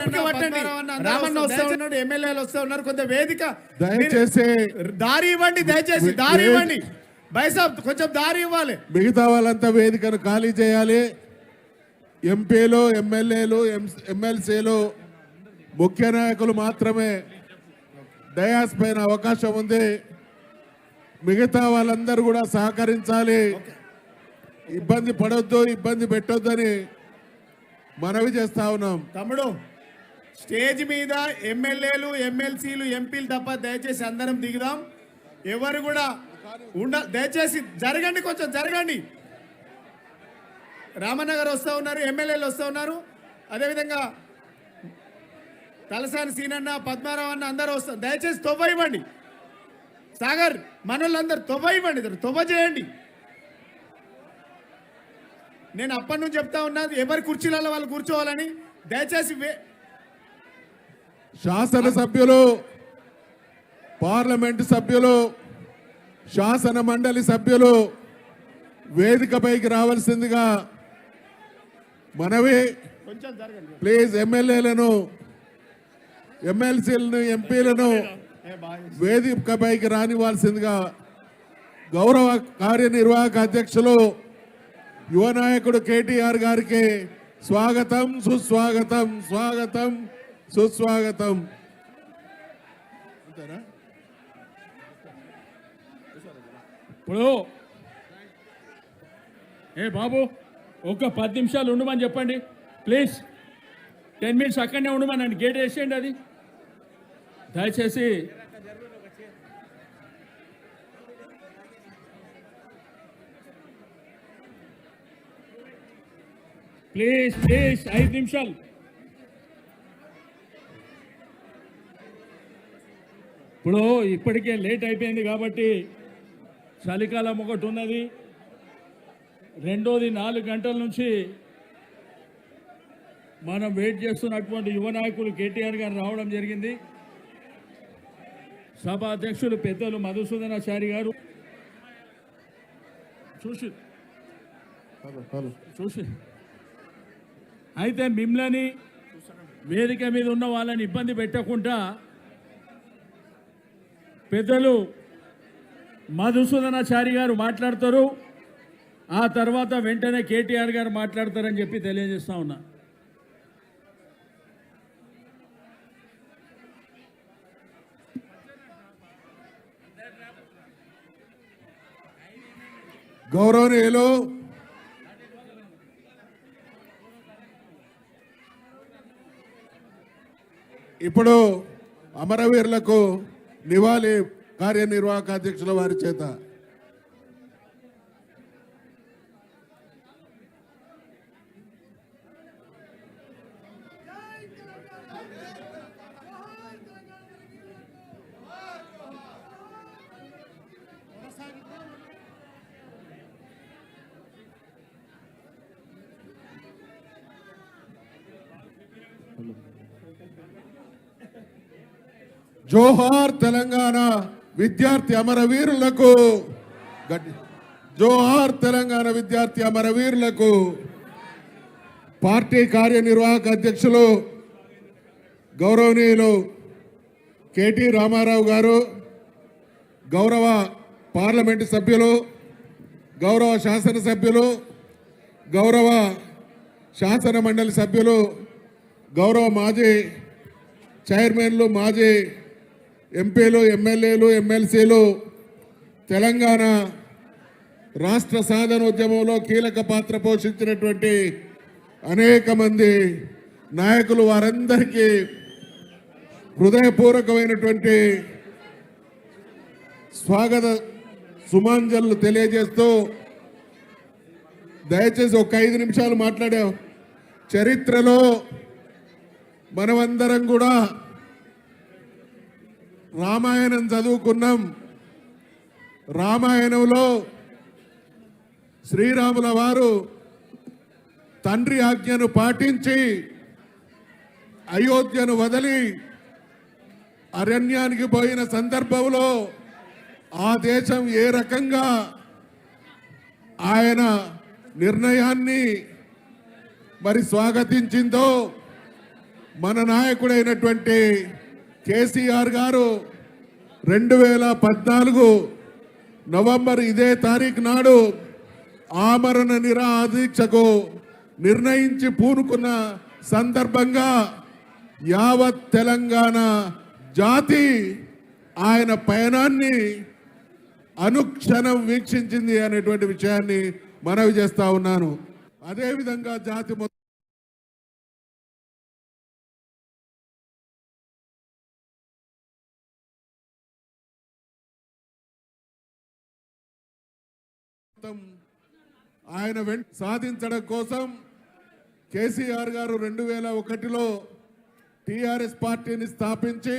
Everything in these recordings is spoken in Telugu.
రామన్న వస్తా ఉన్నాడు, ఎమ్మెల్యేలు వస్తా ఉన్నారు, కొంత వేదిక దయచేసి దారి ఇవ్వండి, దయచేసి దారి ఇవ్వండి. బైసాబ్ కొంచెం దారి ఇవ్వాలి. మిగతా వాళ్ళంతా వేదికను ఖాళీ చేయాలి. ఎంపీలు, ఎమ్మెల్యేలు, ఎమ్మెల్సీలు, ముఖ్య నాయకులు మాత్రమే డయాస్ పైన అవకాశం ఉంది. మిగతా వాళ్ళందరూ కూడా సహకరించాలి. ఇబ్బంది పడొద్దు, ఇబ్బంది పెట్టొద్దని మనవి చేస్తా ఉన్నాం. తమ్ముడు, స్టేజ్ మీద ఎమ్మెల్యేలు, ఎమ్మెల్సీలు, ఎంపీలు తప్ప దయచేసి అందరం దిగుదాం. ఎవరు కూడా దయచేసి జరగండి, కొంచెం జరగండి. రామనగర్ వస్తూ ఉన్నారు, ఎమ్మెల్యేలు వస్తూ ఉన్నారు, అదేవిధంగా తలసాని సీనన్న, పద్మారావు అన్న అందరూ వస్తారు. దయచేసి తొవ్వ ఇవ్వండి. సాగర్ మనోళ్ళందరూ తొవ్వ ఇవ్వండి, తొవ్వ చేయండి. నేను అప్పటి నుంచి చెప్తా ఉన్నా, ఎవరి కుర్చీలలో వాళ్ళు కూర్చోవాలని. దయచేసి శాసనసభ్యులు, పార్లమెంటు సభ్యులు, శాసన మండలి సభ్యులు వేదికపైకి రావాల్సిందిగా మనవి. ప్లీజ్ ఎమ్మెల్యేలను, ఎమ్మెల్సీలను, ఎంపీలను వేదికపైకి రానివ్వాల్సిందిగా గౌరవ కార్యనిర్వాహక అధ్యక్షులు యువ నాయకుడు కేటీఆర్ గారికి స్వాగతం, సుస్వాగతం, స్వాగతం, సుస్వాగతం. ఇప్పుడు బాబు ఒక 10 నిమిషాలు ఉండమని చెప్పండి ప్లీజ్. 10 మినిట్స్ అక్కడనే ఉండమని గేట్ వేసేయండి. అది దయచేసి ప్లీజ్ 5 నిమిషాలు. ఇప్పుడు ఇప్పటికే లేట్ అయిపోయింది కాబట్టి చలికాలం ఒకటి ఉన్నది, రెండోది 4 గంటల నుంచి మనం వెయిట్ చేస్తున్నటువంటి యువ నాయకులు కేటీఆర్ గారు రావడం జరిగింది. సభ అధ్యక్షులు పెద్దలు మధుసూదనాచారి గారు చూసి అయితే మిమ్మల్ని వేదిక మీద ఉన్న వాళ్ళని ఇబ్బంది పెట్టకుండా పెద్దలు మధుసూదనాచారి గారు మాట్లాడతారు. ఆ తర్వాత వెంటనే కేటీఆర్ గారు మాట్లాడతారని చెప్పి తెలియజేస్తా ఉన్నా. గౌరవనీయులు ఇప్పుడు అమరవీరులకు నివాళి కార్యనిర్వాహక అధ్యక్షుల వారి చేత జోహార్ తెలంగాణ విద్యార్థి అమరవీరులకు, జోహార్ తెలంగాణ విద్యార్థి అమరవీరులకు. పార్టీ కార్యనిర్వాహక అధ్యక్షులు గౌరవనీయులు కేటీ రామారావు గారు, గౌరవ పార్లమెంటు సభ్యులు, గౌరవ శాసనసభ్యులు, గౌరవ శాసన మండలి సభ్యులు, గౌరవ మాజీ చైర్మన్లు, మాజీ ఎంపీలు, ఎమ్మెల్యేలు, ఎమ్మెల్సీలు, తెలంగాణ రాష్ట్ర సాధన ఉద్యమంలో కీలక పాత్ర పోషించినటువంటి అనేక మంది నాయకులు, వారందరికీ హృదయపూర్వకమైనటువంటి స్వాగత సుమాంజలు తెలియజేస్తూ, దయచేసి ఒక 5 నిమిషాలు మాట్లాడాం. చరిత్రలో మనమందరం కూడా రామాయణం చదువుకున్నాం. రామాయణంలో శ్రీరాముల వారు తండ్రి ఆజ్ఞను పాటించి అయోధ్యను వదిలి అరణ్యానికి పోయిన సందర్భంలో ఆ దేశం ఏ రకంగా ఆయన నిర్ణయాన్ని మరి స్వాగతించిందో మన నాయకుడైనటువంటి కేసీఆర్ గారు 2014 నవంబర్ ఇదే తారీఖు నాడు ఆమరణ నిరాదీక్షకు నిర్ణయించి పూనుకున్న సందర్భంగా యావత్ తెలంగాణ జాతి ఆయన పయనాన్ని అనుక్షణం వీక్షించింది అనేటువంటి విషయాన్ని మనవి చేస్తా ఉన్నాను. అదేవిధంగా జాతి మొత్తం ఆయన వెంట సాధించడం కోసం కేసీఆర్ గారు 2001లో టిఆర్ఎస్ పార్టీని స్థాపించి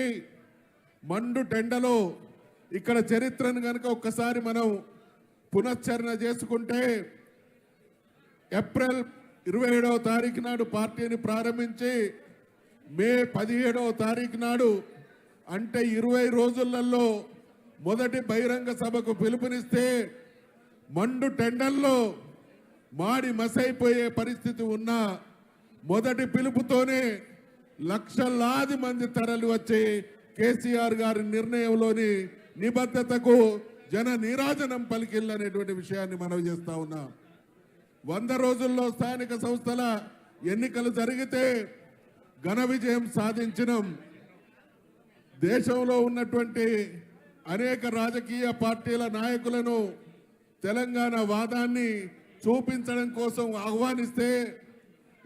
మండు టెండలో ఇక్కడ చరిత్రను కనుక ఒక్కసారి మనం పునశ్చరణ చేసుకుంటే ఏప్రిల్ 27వ తారీఖు నాడు పార్టీని ప్రారంభించి మే 17వ తారీఖు నాడు అంటే 20 రోజులలో మొదటి బహిరంగ సభకు పిలుపునిస్తే మండు టెండల్లో మాడి మసైపోయే పరిస్థితి ఉన్న మొదటి పిలుపుతోనే లక్షలాది మంది తరలి వచ్చి కేసీఆర్ గారి నిర్ణయంలోని నిబద్ధతకు జన నీరాజనం పలికిల్లనేటువంటి విషయాన్ని మనవి చేస్తా ఉన్నాం. 100 రోజుల్లో స్థానిక సంస్థల ఎన్నికలు జరిగితే ఘన విజయం సాధించినాం. దేశంలో ఉన్నటువంటి అనేక రాజకీయ పార్టీల నాయకులను తెలంగాణ వాదాన్ని చూపించడం కోసం ఆహ్వానిస్తే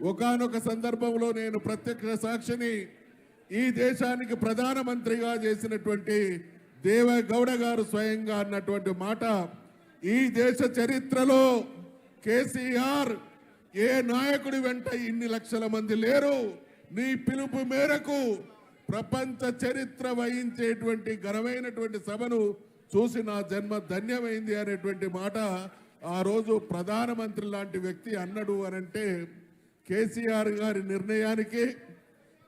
ఒకానొక సందర్భంలో నేను ప్రత్యక్ష సాక్షిని ఈ దేశానికి ప్రధానమంత్రిగా చేసినటువంటి దేవగౌడ గారు స్వయంగా అన్నటువంటి మాట, ఈ దేశ చరిత్రలో కేసీఆర్ ఏ నాయకుడి వెంట ఇన్ని లక్షల మంది లేరు, నీ పిలుపు మేరకు ప్రపంచ చరిత్ర వహించేటువంటి ఘనమైనటువంటి సభను చూసి నా జన్మ ధన్యమైంది అనేటువంటి మాట ఆ రోజు ప్రధానమంత్రి లాంటి వ్యక్తి అన్నాడు అనంటే కేసీఆర్ గారి నిర్ణయానికి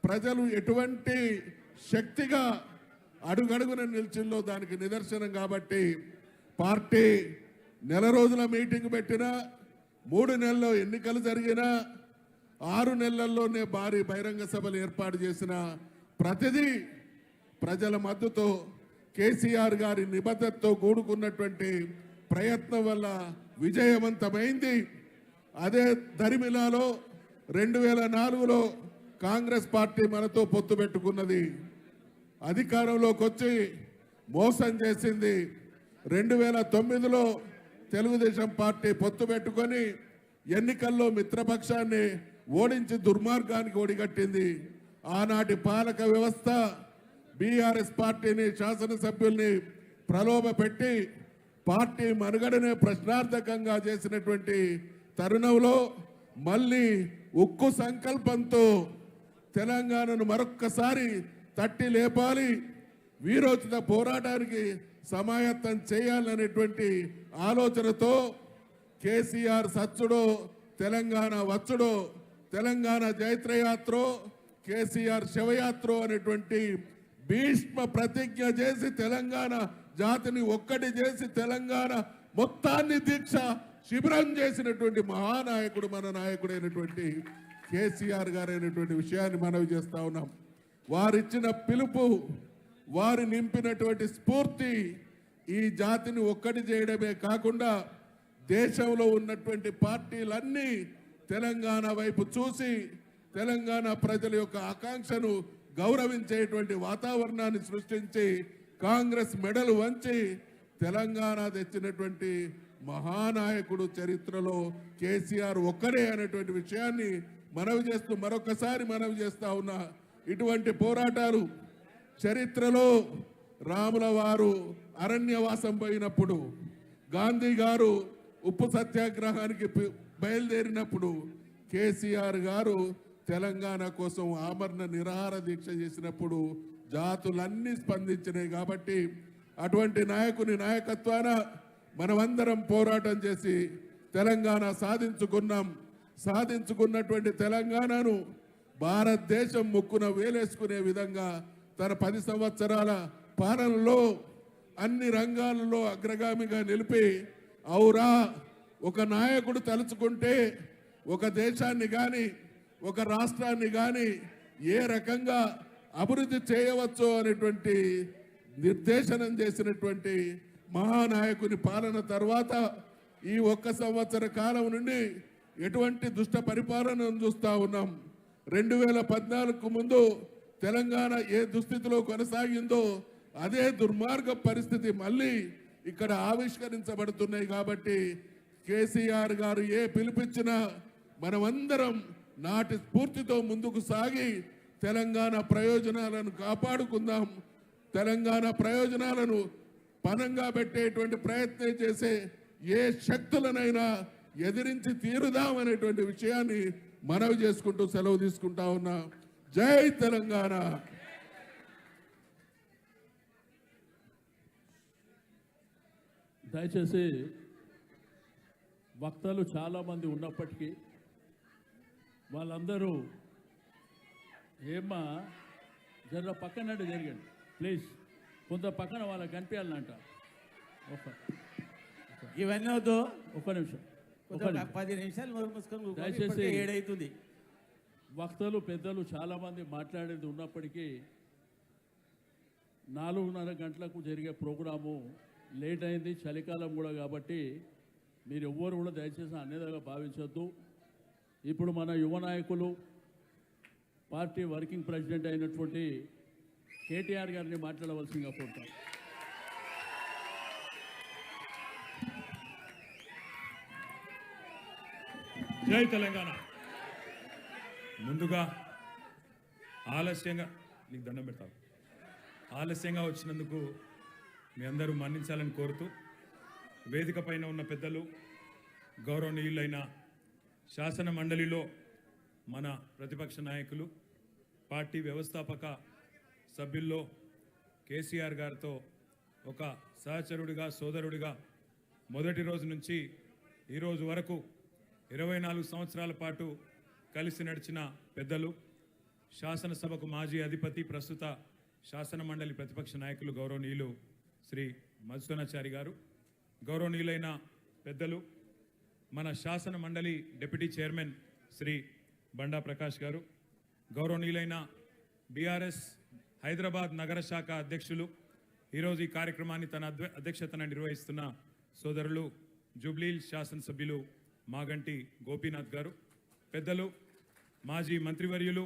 ప్రజలు ఎటువంటి శక్తిగా అడుగడుగున నిలిచిందో దానికి నిదర్శనం. కాబట్టి పార్టీ నెల రోజుల మీటింగ్ పెట్టినా, 3 నెలల్లో ఎన్నికలు జరిగినా, 6 నెలల్లోనే భారీ బహిరంగ సభలు ఏర్పాటు చేసిన ప్రతిదీ ప్రజల మద్దతుతో కేసీఆర్ గారి నిబద్ధతతో కూడుకున్నటువంటి ప్రయత్నం వల్ల విజయవంతమైంది. అదే దరిమిలాలో 2004లో కాంగ్రెస్ పార్టీ మనతో పొత్తు పెట్టుకున్నది, అధికారంలోకి వచ్చి మోసం చేసింది. 2009లో తెలుగుదేశం పార్టీ పొత్తు పెట్టుకొని ఎన్నికల్లో మిత్రపక్షాన్ని ఓడించి దుర్మార్గానికి ఒడిగట్టింది. ఆనాటి పాలక వ్యవస్థ బీఆర్ఎస్ పార్టీని, శాసనసభ్యుల్ని ప్రలోభ పెట్టి పార్టీ మనుగడనే ప్రశ్నార్థకంగా చేసినటువంటి తరుణంలో మళ్ళీ ఉక్కు సంకల్పంతో తెలంగాణను మరొక్కసారి తట్టి లేపాలి, వీరోచిత పోరాటానికి సమాయత్తం చేయాలనేటువంటి ఆలోచనతో కేసీఆర్ సచ్చుడో తెలంగాణ వచ్చుడో, తెలంగాణ జైత్రయాత్రో కేసీఆర్ శవయాత్రో అనేటువంటి భీష్మ ప్రతిజ్ఞ చేసి తెలంగాణ జాతిని ఒక్కటి చేసి తెలంగాణ మొత్తాన్ని దీక్ష శిబిరం చేసినటువంటి మహానాయకుడు మన నాయకుడైనటువంటి కేసీఆర్ గారు అయినటువంటి విషయాన్ని మనవి చేస్తా ఉన్నాం. వారిచ్చిన పిలుపు, వారు నింపినటువంటి స్ఫూర్తి ఈ జాతిని ఒక్కటి చేయడమే కాకుండా దేశంలో ఉన్నటువంటి పార్టీలన్నీ తెలంగాణ వైపు చూసి తెలంగాణ ప్రజల యొక్క ఆకాంక్షను గౌరవించేటువంటి వాతావరణాన్ని సృష్టించి కాంగ్రెస్ మెడలు వంచి తెలంగాణ తెచ్చినటువంటి మహానాయకుడు చరిత్రలో కేసీఆర్ ఒక్కడే అనేటువంటి విషయాన్ని మనవి చేస్తూ మరొకసారి మనవి చేస్తా ఉన్నా. ఇటువంటి పోరాటాలు చరిత్రలో రాముల వారు అరణ్యవాసం పోయినప్పుడు, గాంధీ గారు ఉప్పు సత్యాగ్రహానికి బయలుదేరినప్పుడు, కేసీఆర్ గారు తెలంగాణ కోసం ఆమరణ నిరాహార దీక్ష చేసినప్పుడు జాతులన్నీ స్పందించినాయి. కాబట్టి అటువంటి నాయకుని నాయకత్వాన మనమందరం పోరాటం చేసి తెలంగాణ సాధించుకున్నాం. సాధించుకున్నటువంటి తెలంగాణను భారతదేశం ముక్కున వేలేసుకునే విధంగా తన 10 సంవత్సరాల పాలనలో అన్ని రంగాలలో అగ్రగామిగా నిలిపి, ఔరా ఒక నాయకుడు తలుచుకుంటే ఒక దేశాన్ని కానీ ఒక రాష్ట్రాన్ని కానీ ఏ రకంగా అభివృద్ధి చేయవచ్చు అనేటువంటి నిర్దేశనం చేసినటువంటి మహానాయకుని పాలన తర్వాత ఈ 1 సంవత్సర కాలం నుండి ఎటువంటి దుష్ట పరిపాలనను చూస్తా ఉన్నాం. 2014కు ముందు తెలంగాణ ఏ దుస్థితిలో కొనసాగిందో అదే దుర్మార్గ పరిస్థితి మళ్ళీ ఇక్కడ ఆవిష్కరించబడుతున్నాయి. కాబట్టి కేసీఆర్ గారు ఏ పిలిపించినా మనమందరం నాటి స్ఫూర్తితో ముందుకు సాగి తెలంగాణ ప్రయోజనాలను కాపాడుకుందాం. తెలంగాణ ప్రయోజనాలను పనంగా పెట్టేటువంటి ప్రయత్నం చేసే ఏ శక్తులనైనా ఎదిరించి తీరుదామనేటువంటి విషయాన్ని మనవి చేసుకుంటూ సెలవు తీసుకుంటా ఉన్నా. జై తెలంగాణ. దయచేసి వక్తలు చాలామంది ఉన్నప్పటికీ వాళ్ళందరూ ఏమ్మా జర పక్కన జరిగండి ప్లీజ్, కొంత పక్కన వాళ్ళకి కనిపించాలంట. ఇవన్నీ వద్దు, ఒక్క నిమిషం. 10 నిమిషాలు నోరు మూసుకొని దయచేసి 7 అవుతుంది. వక్తలు పెద్దలు చాలామంది మాట్లాడేది ఉన్నప్పటికీ 4:30 గంటలకు జరిగే ప్రోగ్రాము లేట్ అయింది, చలికాలం కూడా. కాబట్టి మీరు ఎవ్వరు కూడా దయచేసి అన్యదగా భావించొద్దు. ఇప్పుడు మన యువ నాయకులు పార్టీ వర్కింగ్ ప్రెసిడెంట్ అయినటువంటి కేటీఆర్ గారిని మాట్లాడవలసిందిగా కోరుతాను. జై తెలంగాణ. ముందుగా ఆలస్యంగా నీకు దండం పెడతాను. ఆలస్యంగా వచ్చినందుకు మీ అందరూ మన్నించాలని కోరుతూ, వేదిక పైన ఉన్న పెద్దలు, గౌరవనీయులైన శాసన మండలిలో మన ప్రతిపక్ష నాయకులు, పార్టీ వ్యవస్థాపక సభ్యుల్లో కేసీఆర్ గారితో ఒక సహచరుడిగా, సోదరుడిగా మొదటి రోజు నుంచి ఈరోజు వరకు 24 సంవత్సరాల పాటు కలిసి నడిచిన పెద్దలు, శాసనసభకు మాజీ అధిపతి, ప్రస్తుత శాసన మండలి ప్రతిపక్ష నాయకులు గౌరవనీయులు శ్రీ మధుసూదనాచారి గారు, గౌరవనీయులైన పెద్దలు మన శాసన మండలి డిప్యూటీ చైర్మన్ శ్రీ బండా ప్రకాష్ గారు, గౌరవనీయులైన బీఆర్ఎస్ హైదరాబాద్ నగర శాఖ అధ్యక్షులు, ఈరోజు ఈ కార్యక్రమాన్ని తన అధ్యక్షతన నిర్వహిస్తున్న సోదరులు జూబ్లీ శాసనసభ్యులు మాగంటి గోపీనాథ్ గారు, పెద్దలు, మాజీ మంత్రివర్యులు,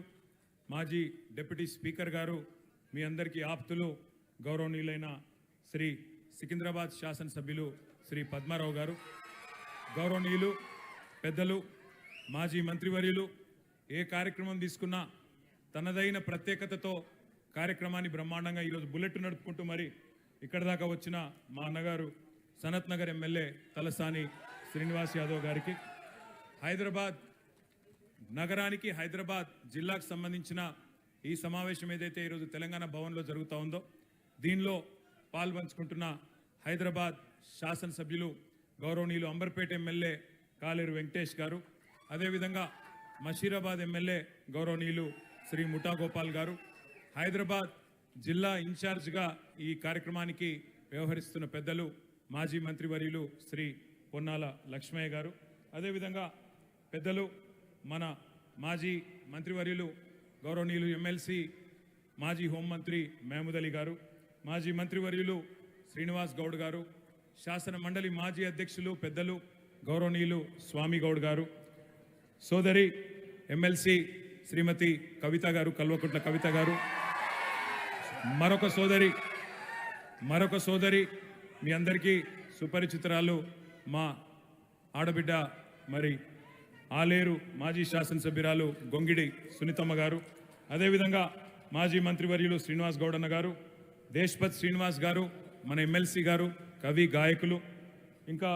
మాజీ డిప్యూటీ స్పీకర్ గారు, మీ అందరికీ ఆప్తులు, గౌరవనీయులైన శ్రీ సికింద్రాబాద్ శాసనసభ్యులు శ్రీ పద్మారావు గారు, గౌరవనీయులు పెద్దలు, మాజీ మంత్రివర్యులు, ఏ కార్యక్రమం తీసుకున్నా తనదైన ప్రత్యేకతతో కార్యక్రమాన్ని బ్రహ్మాండంగా ఈరోజు బుల్లెట్ నడుపుకుంటూ మరి ఇక్కడ దాకా వచ్చిన మా అన్నగారు సనత్ నగర్ ఎమ్మెల్యే తలసాని శ్రీనివాస్ యాదవ్ గారికి, హైదరాబాద్ నగరానికి, హైదరాబాద్ జిల్లాకు సంబంధించిన ఈ సమావేశం ఏదైతే ఈరోజు తెలంగాణ భవన్లో జరుగుతూ ఉందో దీనిలో పాల్పంచుకుంటున్న హైదరాబాద్ శాసనసభ్యులు గౌరవనీయులు అంబర్పేట ఎమ్మెల్యే కాలేరు వెంకటేష్ గారు, అదేవిధంగా మషీరాబాద్ ఎమ్మెల్యే గౌరవనీయులు శ్రీ ముఠా గోపాల్ గారు, హైదరాబాద్ జిల్లా ఇన్ఛార్జ్గా ఈ కార్యక్రమానికి వ్యవహరిస్తున్న పెద్దలు మాజీ మంత్రివర్యులు శ్రీ పొన్నాల లక్ష్మయ్య గారు, అదేవిధంగా పెద్దలు మన మాజీ మంత్రివర్యులు గౌరవనీయులు ఎమ్మెల్సీ మాజీ హోంమంత్రి మహమూద్ అలీ గారు, మాజీ మంత్రివర్యులు శ్రీనివాస్ గౌడ్ గారు, శాసన మండలి మాజీ అధ్యక్షులు పెద్దలు గౌరవనీయులు స్వామి గౌడ్ గారు, సోదరి ఎమ్మెల్సీ శ్రీమతి కవిత గారు, కల్వకుంట్ల కవిత గారు, మరొక సోదరి మీ అందరికీ సుపరిచితురాలు మా ఆడబిడ్డ మరి ఆలేరు మాజీ శాసనసభ్యురాలు గొంగిడి సునీతమ్మ గారు, అదేవిధంగా మాజీ మంత్రివర్యులు శ్రీనివాస్ గౌడన్న గారు, దేశ్పత్ శ్రీనివాస్ గారు, మన ఎమ్మెల్సీ గారు, కవి గాయకులు, ఇంకా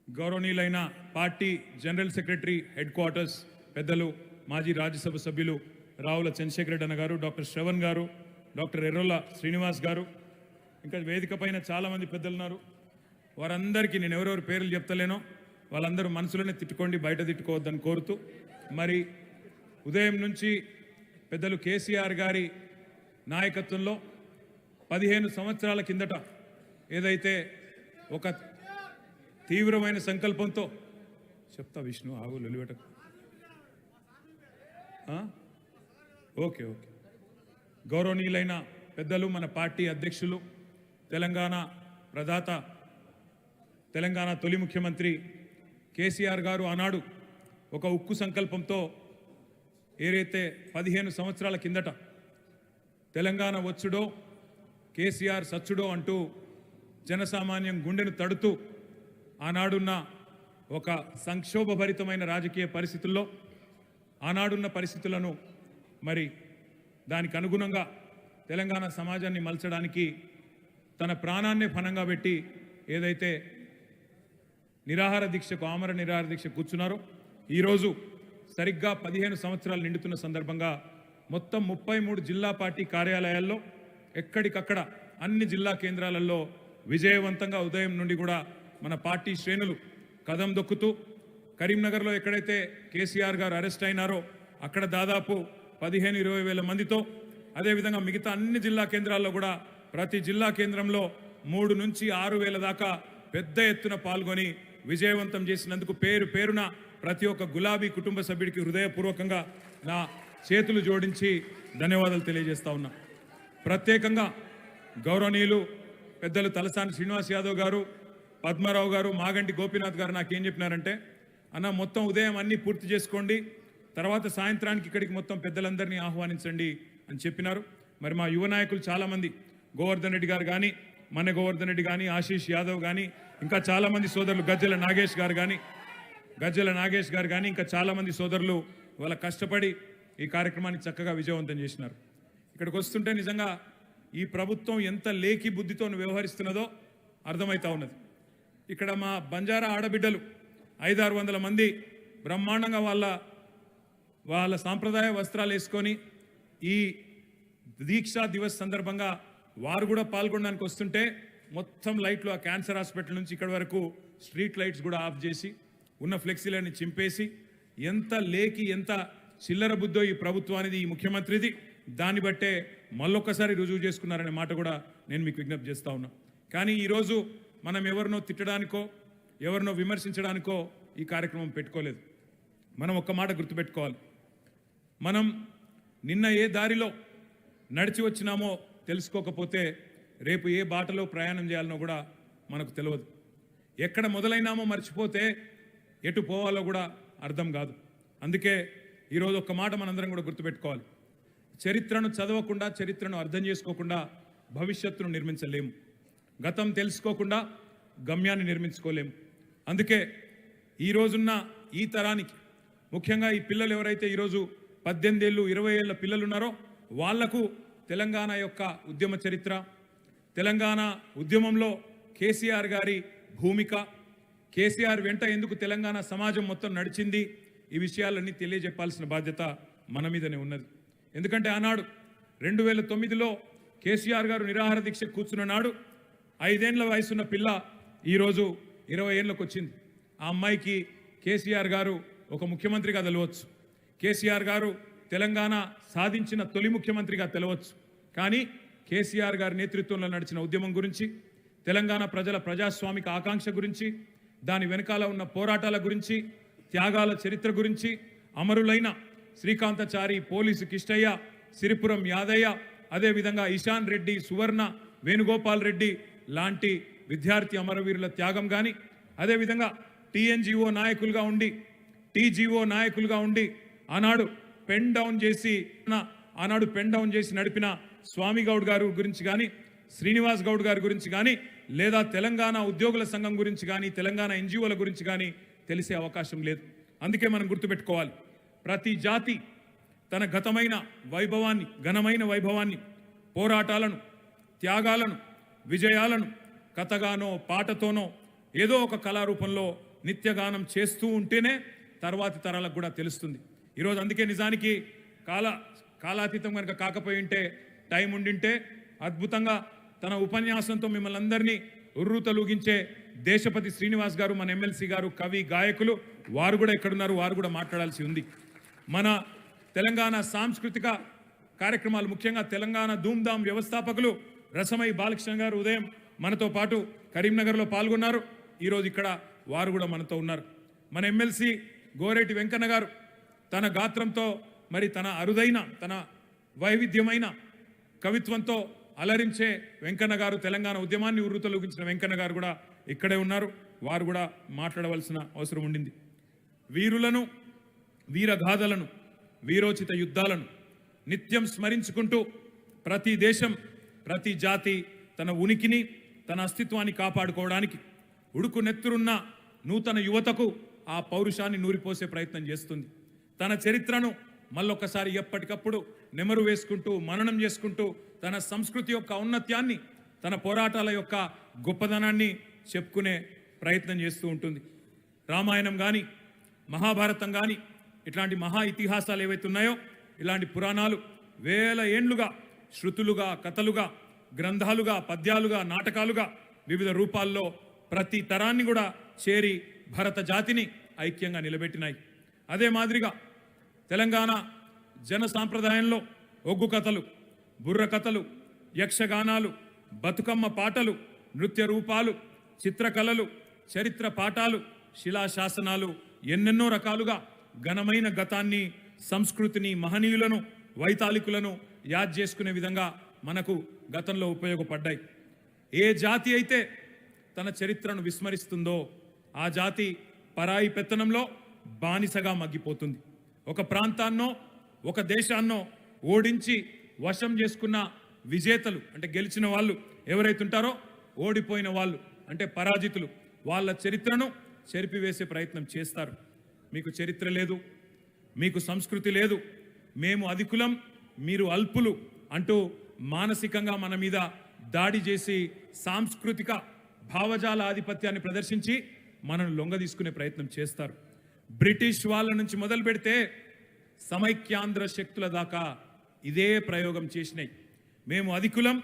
గౌరవనీయులైన party general secretary head quarters పెద్దలు మాజీ రాజ్యసభ సభ్యులు రావుల చంద్రశేఖర్ రెడ్డి అన్న గారు, డాక్టర్ శ్రవణ్ గారు, డాక్టర్ ఎర్రోల శ్రీనివాస్ గారు, ఇంకా వేదిక పైన చాలామంది పెద్దలు ఉన్నారు. వారందరికీ నేను ఎవరెవరి పేర్లు చెప్తలేనో వాళ్ళందరూ మనసులోనే తిట్టుకోండి, బయట తిట్టుకోవద్దని కోరుతూ, మరి ఉదయం నుంచి పెద్దలు కేసీఆర్ గారి నాయకత్వంలో 15 సంవత్సరాల కిందట ఏదైతే ఒక తీవ్రమైన సంకల్పంతో చెప్తా విష్ణు ఆగు లొలివెటకు ఓకే ఓకే. గౌరవనీయులైన పెద్దలు, మన పార్టీ అధ్యక్షులు, తెలంగాణ ప్రదాత, తెలంగాణ తొలి ముఖ్యమంత్రి కేసీఆర్ గారు ఆనాడు ఒక ఉక్కు సంకల్పంతో ఏదైతే 15 సంవత్సరాల కిందట తెలంగాణ వచ్చుడో కేసీఆర్ సచ్చుడో అంటూ జనసామాన్యం గుండెను తడుతూ ఆనాడున్న ఒక సంక్షోభభరితమైన రాజకీయ పరిస్థితుల్లో ఆనాడున్న పరిస్థితులను మరి దానికి అనుగుణంగా తెలంగాణ సమాజాన్ని మలచడానికి తన ప్రాణాన్నే ఫణంగా పెట్టి ఏదైతే నిరాహార దీక్షకు, ఆమర నిరాహార దీక్ష కూర్చున్నారో, ఈరోజు సరిగ్గా 15 సంవత్సరాలు నిండుతున్న సందర్భంగా మొత్తం 33 జిల్లా పార్టీ కార్యాలయాల్లో ఎక్కడికక్కడ అన్ని జిల్లా కేంద్రాలలో విజయవంతంగా ఉదయం నుండి కూడా మన పార్టీ శ్రేణులు కదం దొక్కుతూ, కరీంనగర్లో ఎక్కడైతే కేసీఆర్ గారు అరెస్ట్ అయినారో అక్కడ దాదాపు 15-20 వేల మందితో, అదేవిధంగా మిగతా అన్ని జిల్లా కేంద్రాల్లో కూడా ప్రతి జిల్లా కేంద్రంలో 3 నుంచి 6 వేల దాకా పెద్ద ఎత్తున పాల్గొని విజయవంతం చేసినందుకు పేరు పేరున ప్రతి ఒక్క గులాబీ కుటుంబ సభ్యుడికి హృదయపూర్వకంగా నా చేతులు జోడించి ధన్యవాదాలు తెలియజేస్తా ఉన్నా. ప్రత్యేకంగా గౌరవనీయులు పెద్దలు తలసాని శ్రీనివాస్ యాదవ్ గారు, పద్మారావు గారు, మాగంటి గోపీనాథ్ గారు నాకేం చెప్పినారంటే, అన్న మొత్తం ఉదయం అన్నీ పూర్తి చేసుకోండి, తర్వాత సాయంత్రానికి ఇక్కడికి మొత్తం పెద్దలందరినీ ఆహ్వానించండి అని చెప్పినారు. మరి మా యువ నాయకులు చాలామంది, గోవర్ధన్ రెడ్డి గారు కానీ, మన గోవర్ధన్ రెడ్డి కానీ, ఆశీష్ యాదవ్ కానీ, ఇంకా చాలామంది సోదరులు, గజ్జల నాగేష్ గారు కానీ ఇంకా చాలామంది సోదరులు వాళ్ళ కష్టపడి ఈ కార్యక్రమాన్ని చక్కగా విజయవంతం చేసినారు. ఇక్కడికి వస్తుంటే నిజంగా ఈ ప్రభుత్వం ఎంత లేఖి బుద్ధితో వ్యవహరిస్తున్నదో అర్థమవుతా ఉన్నది. ఇక్కడ మా బంజారా ఆడబిడ్డలు 500-600 మంది బ్రహ్మాండంగా వాళ్ళ సాంప్రదాయ వస్త్రాలు వేసుకొని ఈ దీక్షా దివస్ సందర్భంగా వారు కూడా పాల్గొనడానికి వస్తుంటే మొత్తం లైట్లు ఆ క్యాన్సర్ హాస్పిటల్ నుంచి ఇక్కడ వరకు స్ట్రీట్ లైట్స్ కూడా ఆఫ్ చేసి ఉన్న ఫ్లెక్సీలని చింపేసి, ఎంత లేకి ఎంత చిల్లర బుద్ధో ఈ ప్రభుత్వానికి, ఈ ముఖ్యమంత్రిది, దాన్ని బట్టే మళ్ళొక్కసారి రుజువు చేసుకున్నారనే మాట కూడా నేను మీకు విజ్ఞప్తి చేస్తా ఉన్నా. కానీ ఈరోజు మనం ఎవరినో తిట్టడానికో ఎవరినో విమర్శించడానికో ఈ కార్యక్రమం పెట్టుకోలేదు. మనం ఒక్క మాట గుర్తుపెట్టుకోవాలి, మనం నిన్న ఏ దారిలో నడిచి వచ్చినామో తెలుసుకోకపోతే రేపు ఏ బాటలో ప్రయాణం చేయాలనో కూడా మనకు తెలియదు. ఎక్కడ మొదలైనామో మర్చిపోతే ఎటు పోవాలో కూడా అర్థం కాదు. అందుకే ఈరోజు ఒక్క మాట మనందరం కూడా గుర్తుపెట్టుకోవాలి, చరిత్రను చదవకుండా, చరిత్రను అర్థం చేసుకోకుండా భవిష్యత్తును నిర్మించలేము, గతం తెలుసుకోకుండా గమ్యాన్ని నిర్మించుకోలేము. అందుకే ఈరోజున్న ఈ తరానికి, ముఖ్యంగా ఈ పిల్లలు ఎవరైతే ఈరోజు 18 ఏళ్ళు 20 ఏళ్ళ పిల్లలు ఉన్నారో వాళ్లకు తెలంగాణ యొక్క ఉద్యమ చరిత్ర, తెలంగాణ ఉద్యమంలో కేసీఆర్ గారి భూమిక, కేసీఆర్ వెంట ఎందుకు తెలంగాణ సమాజం మొత్తం నడిచింది, ఈ విషయాలన్నీ తెలియజెప్పాల్సిన బాధ్యత మన మీదనే ఉన్నది. ఎందుకంటే ఆనాడు 2009లో కేసీఆర్ గారు నిరాహార దీక్ష కూర్చున్న నాడు 5 ఏళ్ల వయసున్న పిల్ల ఈరోజు 20 ఏళ్ళకు వచ్చింది. ఆ అమ్మాయికి కేసీఆర్ గారు ఒక ముఖ్యమంత్రిగా తెలవచ్చు, కేసీఆర్ గారు తెలంగాణ సాధించిన తొలి ముఖ్యమంత్రిగా తెలవచ్చు. కానీ కేసీఆర్ గారి నేతృత్వంలో నడిచిన ఉద్యమం గురించి, తెలంగాణ ప్రజల ప్రజాస్వామిక ఆకాంక్ష గురించి, దాని వెనకాల ఉన్న పోరాటాల గురించి, త్యాగాల చరిత్ర గురించి, అమరులైన శ్రీకాంతాచారి, పోలీసు కిష్టయ్య, సిరిపురం యాదయ్య, అదేవిధంగా ఇషాన్ రెడ్డి, సువర్ణ, వేణుగోపాల్ రెడ్డి లాంటి విద్యార్థి అమరవీరుల త్యాగం కానీ, అదేవిధంగా టీఎన్జిఓ నాయకులుగా ఉండి ఆనాడు పెన్ డౌన్ చేసి నడిపిన స్వామి గౌడ్ గారు గురించి కానీ, శ్రీనివాస్ గౌడ్ గారి గురించి కానీ, లేదా తెలంగాణ ఉద్యోగుల సంఘం గురించి కానీ, తెలంగాణ ఎన్జిఓల గురించి కానీ తెలిసే అవకాశం లేదు. అందుకే మనం గుర్తుపెట్టుకోవాలి, ప్రతి జాతి తన ఘనమైన వైభవాన్ని, పోరాటాలను, త్యాగాలను, విజయాలను కథగానో పాటతోనో ఏదో ఒక కళారూపంలో నిత్యగానం చేస్తూ ఉంటేనే తర్వాతి తరాలకు కూడా తెలుస్తుంది. ఈరోజు అందుకే నిజానికి కాలాతీతం కనుక కాకపోయి ఉంటే, టైం ఉండింటే అద్భుతంగా తన ఉపన్యాసంతో మిమ్మల్ని అందరినీ ఉర్రూతలూగించే దేశపతి శ్రీనివాస్ గారు, మన ఎమ్మెల్సీ గారు, కవి, గాయకులు, వారు కూడా ఎక్కడున్నారు, వారు కూడా మాట్లాడాల్సి ఉంది. మన తెలంగాణ సాంస్కృతిక కార్యక్రమాలు, ముఖ్యంగా తెలంగాణ ధూమ్ధాం వ్యవస్థాపకులు రసమై బాలకృష్ణ గారు ఉదయం మనతో పాటు కరీంనగర్లో పాల్గొన్నారు. ఈరోజు ఇక్కడ వారు కూడా మనతో ఉన్నారు. మన ఎమ్మెల్సీ గోరేటి వెంకన్న గారు తన గాత్రంతో, మరి తన అరుదైన, తన వైవిధ్యమైన కవిత్వంతో అలరించే వెంకన్న గారు, తెలంగాణ ఉద్యమాన్ని ఉర్రూతలూగించిన వెంకన్న గారు కూడా ఇక్కడే ఉన్నారు. వారు కూడా మాట్లాడవలసిన అవసరం ఉండింది. వీరులను, వీరగాథలను, వీరోచిత యుద్ధాలను నిత్యం స్మరించుకుంటూ ప్రతి దేశం, ప్రతి జాతి తన ఉనికిని, తన అస్తిత్వాన్ని కాపాడుకోవడానికి ఉడుకు నెత్తురున్న నూతన యువతకు ఆ పౌరుషాన్ని నూరిపోసే ప్రయత్నం చేస్తుంది. తన చరిత్రను మళ్ళొక్కసారి ఎప్పటికప్పుడు నెమరు వేసుకుంటూ, మననం చేసుకుంటూ తన సంస్కృతి యొక్క ఔన్నత్యాన్ని, తన పోరాటాల యొక్క గొప్పదనాన్ని చెప్పుకునే ప్రయత్నం చేస్తూ ఉంటుంది. రామాయణం కానీ, మహాభారతం కానీ, ఇట్లాంటి మహా ఇతిహాసాలు ఏవైతే ఉన్నాయో, ఇలాంటి పురాణాలు వేల ఏండ్లుగా శృతులుగా, కథలుగా, గ్రంథాలుగా, పద్యాలుగా, నాటకాలుగా వివిధ రూపాల్లో ప్రతి తరాన్ని కూడా చేరి భరత జాతిని ఐక్యంగా నిలబెట్టినాయి. అదే మాదిరిగా తెలంగాణ జన సాంప్రదాయంలో ఒగ్గు కథలు, బుర్ర కథలు, యక్షగానాలు, బతుకమ్మ పాటలు, నృత్య రూపాలు, చిత్రకళలు, చరిత్ర పాఠాలు, శిలాశాసనాలు ఎన్నెన్నో రకాలుగా ఘనమైన గతాన్ని, సంస్కృతిని, మహనీయులను, వైతాళికులను యాద్ చేసుకునే విధంగా మనకు గతంలో ఉపయోగపడ్డాయి. ఏ జాతి అయితే తన చరిత్రను విస్మరిస్తుందో ఆ జాతి పరాయి పెత్తనంలో బానిసగా మగ్గిపోతుంది. ఒక ప్రాంతాన్నో, ఒక దేశాన్నో ఓడించి వశం చేసుకున్న విజేతలు అంటే గెలిచిన వాళ్ళు ఎవరైతే ఉంటారో, ఓడిపోయిన వాళ్ళు అంటే పరాజితులు, వాళ్ళ చరిత్రను చెరిపివేసే ప్రయత్నం చేస్తారు. మీకు చరిత్ర లేదు, మీకు సంస్కృతి లేదు, మేము అధికులం, మీరు అల్పులు అంటూ మానసికంగా మన మీద దాడి చేసి సాంస్కృతిక భావజాల ఆధిపత్యాన్ని ప్రదర్శించి మనను లొంగ తీసుకునే ప్రయత్నం చేస్తారు. బ్రిటిష్ వాళ్ళ నుంచి మొదలు పెడితే సమైక్యాంధ్ర శక్తుల దాకా ఇదే ప్రయోగం చేసినాయి. మేము అధికులం,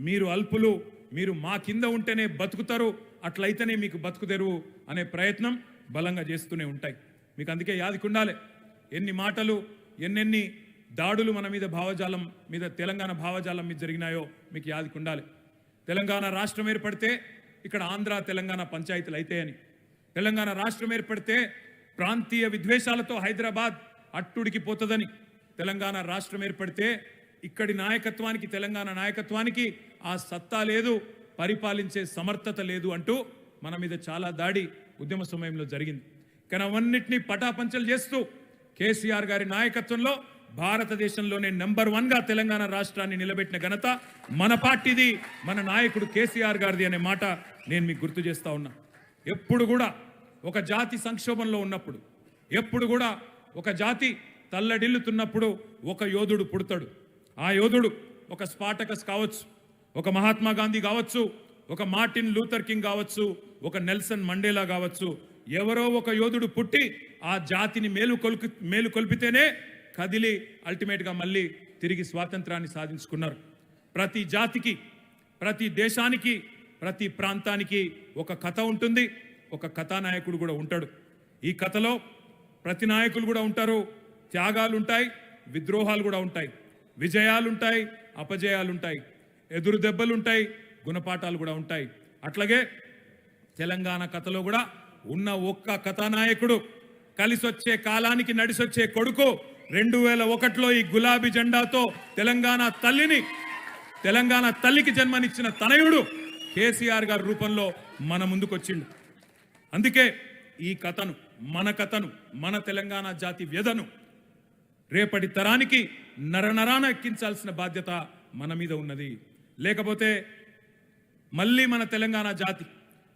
మీరు అల్పులు, మీరు మా కింద ఉంటేనే బతుకుతారు, అట్లయితేనే మీకు బతుకు తెరువు అనే ప్రయత్నం బలంగా చేస్తూనే ఉంటాయి. మీకు అందుకే యాదికుండాలి, ఎన్ని మాటలు, ఎన్నెన్ని దాడులు మన మీద భావజాలం మీద, తెలంగాణ భావజాలం మీద జరిగినాయో మీకు యాదికుండాలి. తెలంగాణ రాష్ట్రం ఏర్పడితే ఇక్కడ ఆంధ్ర తెలంగాణ పంచాయతీలు అయితాయని, తెలంగాణ రాష్ట్రం ఏర్పడితే ప్రాంతీయ విద్వేషాలతో హైదరాబాద్ అట్టుడికి పోతుందని, తెలంగాణ రాష్ట్రం ఏర్పడితే ఇక్కడి నాయకత్వానికి, తెలంగాణ నాయకత్వానికి ఆ సత్తా లేదు, పరిపాలించే సమర్థత లేదు అంటూ మన మీద చాలా దాడి ఉద్యమ సమయంలో జరిగింది. కానీ అవన్నిటినీ పటాపంచలు చేస్తూ కేసీఆర్ గారి నాయకత్వంలో భారతదేశంలోనే నెంబర్ 1గా తెలంగాణ రాష్ట్రాన్ని నిలబెట్టిన ఘనత మన పార్టీది, మన నాయకుడు కేసీఆర్ గారిది అనే మాట నేను మీకు గుర్తు చేస్తా ఉన్నా. ఎప్పుడు కూడా ఒక జాతి సంక్షోభంలో ఉన్నప్పుడు, ఎప్పుడు కూడా ఒక జాతి తల్లడిల్లుతున్నప్పుడు ఒక యోధుడు పుడతాడు. ఆ యోధుడు ఒక స్పాటకస్ కావచ్చు, ఒక మహాత్మా గాంధీ కావచ్చు, ఒక మార్టిన్ లూథర్ కింగ్ కావచ్చు, ఒక నెల్సన్ మండేలా కావచ్చు. ఎవరో ఒక యోధుడు పుట్టి ఆ జాతిని మేలుకొల్పితేనే కదిలి అల్టిమేట్గా మళ్ళీ తిరిగి స్వాతంత్రాన్ని సాధించుకున్నారు. ప్రతి జాతికి, ప్రతి దేశానికి, ప్రతి ప్రాంతానికి ఒక కథ ఉంటుంది, ఒక కథానాయకుడు కూడా ఉంటాడు. ఈ కథలో ప్రతి నాయకులు కూడా ఉంటారు, త్యాగాలు ఉంటాయి, విద్రోహాలు కూడా ఉంటాయి, విజయాలు ఉంటాయి, అపజయాలు ఉంటాయి, ఎదురు దెబ్బలు ఉంటాయి, గుణపాఠాలు కూడా ఉంటాయి. అట్లాగే తెలంగాణ కథలో కూడా ఉన్న ఒక్క కథానాయకుడు, కలిసొచ్చే కాలానికి నడిసొచ్చే కొడుకు, 2001లో ఈ గులాబీ జెండాతో తెలంగాణ తల్లికి జన్మనిచ్చిన తనయుడు కేసీఆర్ గారి రూపంలో మన ముందుకొచ్చిండు. అందుకే ఈ కథను, మన కథను, మన తెలంగాణ జాతి వ్యధను రేపటి తరానికి నరనరాన ఎక్కించాల్సిన బాధ్యత మన మీద ఉన్నది. లేకపోతే మళ్ళీ మన తెలంగాణ జాతి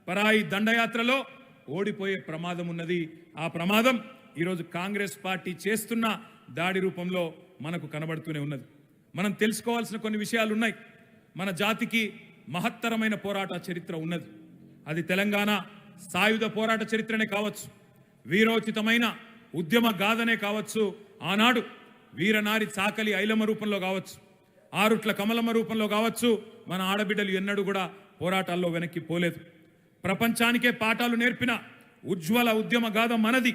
పరాయి దండయాత్రలో ఓడిపోయే ప్రమాదం ఉన్నది. ఆ ప్రమాదం ఈరోజు కాంగ్రెస్ పార్టీ చేస్తున్న దాడి రూపంలో మనకు కనబడుతూనే ఉన్నది. మనం తెలుసుకోవాల్సిన కొన్ని విషయాలు ఉన్నాయి. మన జాతికి మహత్తరమైన పోరాట చరిత్ర ఉన్నది. అది తెలంగాణ సాయుధ పోరాట చరిత్రనే కావచ్చు, వీరోచితమైన ఉద్యమ గాథనే కావచ్చు, ఆనాడు వీరనారి చాకలి ఐలమ్మ రూపంలో కావచ్చు, ఆరుట్ల కమలమ్మ రూపంలో కావచ్చు. మన ఆడబిడ్డలు ఎన్నడూ కూడా పోరాటాల్లో వెనక్కి పోలేదు. ప్రపంచానికే పాఠాలు నేర్పిన ఉజ్వల ఉద్యమ గాథ మనది.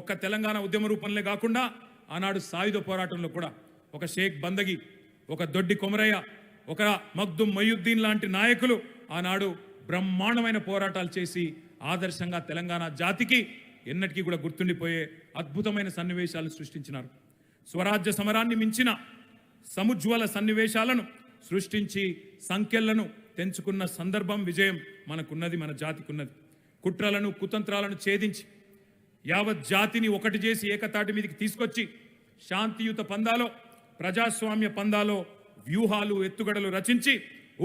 ఒక్క తెలంగాణ ఉద్యమ రూపంలో కాకుండా ఆనాడు సాయుధ పోరాటంలో కూడా ఒక షేక్ బందగి, ఒక దొడ్డి కొమరయ్య, ఒక మగ్దుమ్ మొయ్యుద్దీన్ లాంటి నాయకులు ఆనాడు బ్రహ్మాండమైన పోరాటాలు చేసి ఆదర్శంగా తెలంగాణ జాతికి ఎన్నటికీ కూడా గుర్తుండిపోయే అద్భుతమైన సన్నివేశాలు సృష్టించినారు. స్వరాజ్య సమరాన్ని మించిన సముజ్వల సన్నివేశాలను సృష్టించి సంఖ్యలను తెంచుకున్న సందర్భం విజయం మనకున్నది, మన జాతికున్నది. కుట్రలను కుతంత్రాలను ఛేదించి యావత్ జాతిని ఒకటి చేసి ఏకతాటి మీదకి తీసుకొచ్చి శాంతియుత పందాలో ప్రజాస్వామ్య పందాలో వ్యూహాలు ఎత్తుగడలు రచించి